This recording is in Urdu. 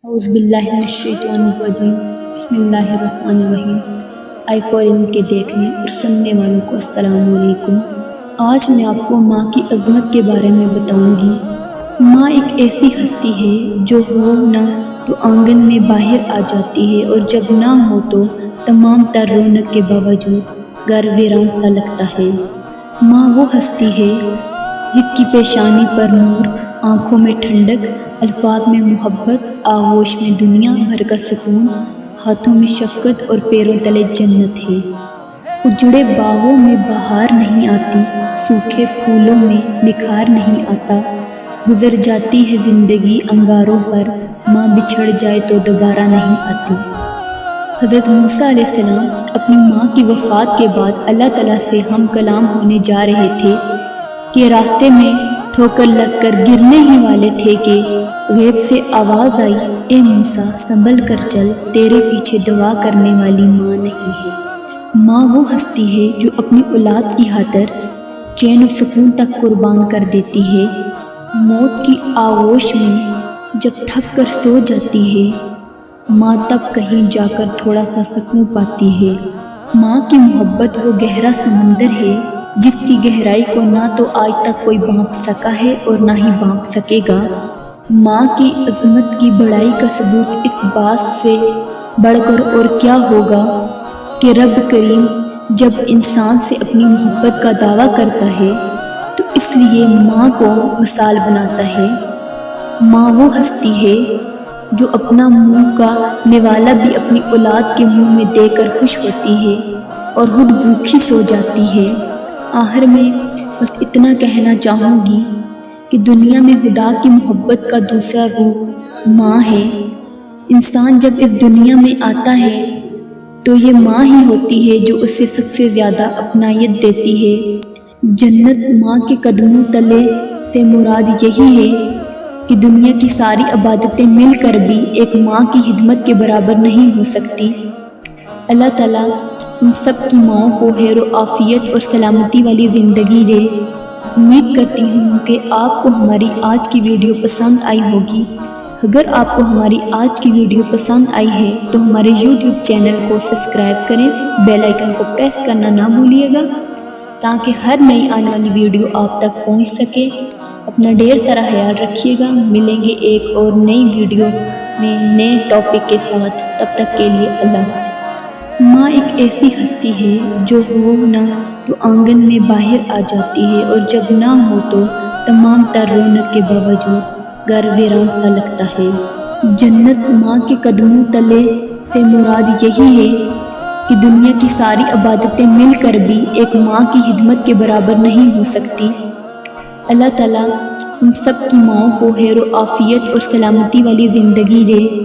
اعوذ باللہ من الشیطان الرجیم بسم اللہ الرحمن الرحیم۔ آئی فور علم کے دیکھنے اور سننے والوں کو السلام علیکم۔ آج میں آپ کو ماں کی عظمت کے بارے میں بتاؤں گی۔ ماں ایک ایسی ہستی ہے جو ہو نہ تو آنگن میں باہر آ جاتی ہے اور جب نہ ہو تو تمام تر رونق کے باوجود گھر ویران سا لگتا ہے۔ ماں وہ ہستی ہے جس کی پیشانی پر نور، آنکھوں میں ٹھنڈک، الفاظ میں محبت، آغوش میں دنیا بھر کا سکون، ہاتھوں میں شفقت اور پیروں تلے جنت ہے۔ اجڑے باغوں میں بہار نہیں آتی، سوکھے پھولوں میں نکھار نہیں آتا، گزر جاتی ہے زندگی انگاروں پر، ماں بچھڑ جائے تو دوبارہ نہیں آتی۔ حضرت موسیٰ علیہ السلام اپنی ماں کی وفات کے بعد اللہ تعالیٰ سے ہم کلام ہونے جا رہے تھے کہ راستے میں ٹھوکر لگ کر گرنے ہی والے تھے کہ غیب سے آواز آئی، اے موسیٰ سنبھل کر چل، تیرے پیچھے دعا کرنے والی ماں نہیں ہے۔ ماں وہ ہستی ہے جو اپنی اولاد کی خاطر چین و سکون تک قربان کر دیتی ہے۔ موت کی آغوش میں جب تھک کر سو جاتی ہے، ماں تب کہیں جا کر تھوڑا سا سکون پاتی ہے۔ ماں کی محبت وہ گہرا سمندر ہے جس کی گہرائی کو نہ تو آج تک کوئی بھانپ سکا ہے اور نہ ہی بھانپ سکے گا۔ ماں کی عظمت کی بڑائی کا ثبوت اس بات سے بڑھ کر اور کیا ہوگا کہ رب کریم جب انسان سے اپنی محبت کا دعویٰ کرتا ہے تو اس لیے ماں کو مثال بناتا ہے۔ ماں وہ ہستی ہے جو اپنا منہ کا نوالا بھی اپنی اولاد کے منہ میں دے کر خوش ہوتی ہے اور خود بھوکی سو جاتی ہے۔ آخر میں بس اتنا کہنا چاہوں گی کہ دنیا میں خدا کی محبت کا دوسرا روپ ماں ہے۔ انسان جب اس دنیا میں آتا ہے تو یہ ماں ہی ہوتی ہے جو اسے سب سے زیادہ اپنائیت دیتی ہے۔ جنت ماں کے قدموں تلے سے مراد یہی ہے کہ دنیا کی ساری عبادتیں مل کر بھی ایک ماں کی خدمت کے برابر نہیں ہو سکتی۔ اللہ تعالیٰ ہم سب کی ماؤں کو خیر و عافیت اور سلامتی والی زندگی دے۔ امید کرتی ہوں کہ آپ کو ہماری آج کی ویڈیو پسند آئی ہوگی۔ اگر آپ کو ہماری آج کی ویڈیو پسند آئی ہے تو ہمارے یوٹیوب چینل کو سبسکرائب کریں، بیل آئیکن کو پریس کرنا نہ بھولیے گا تاکہ ہر نئی آنے والی ویڈیو آپ تک پہنچ سکے۔ اپنا ڈھیر سارا خیال رکھیے گا۔ ملیں گے ایک اور نئی ویڈیو میں نئے ٹاپک کے ساتھ، تب تک کے لیے اللہ حافظ۔ ماں ایک ایسی ہستی ہے جو ہو نہ تو آنگن میں باہر آ جاتی ہے اور جب نہ ہو تو تمام تر رونق کے باوجود گھر ویران سا لگتا ہے۔ جنت ماں کے قدموں تلے سے مراد یہی ہے کہ دنیا کی ساری عبادتیں مل کر بھی ایک ماں کی خدمت کے برابر نہیں ہو سکتی۔ اللہ تعالیٰ ہم سب کی ماؤں کو خیر و عافیت اور سلامتی والی زندگی دے۔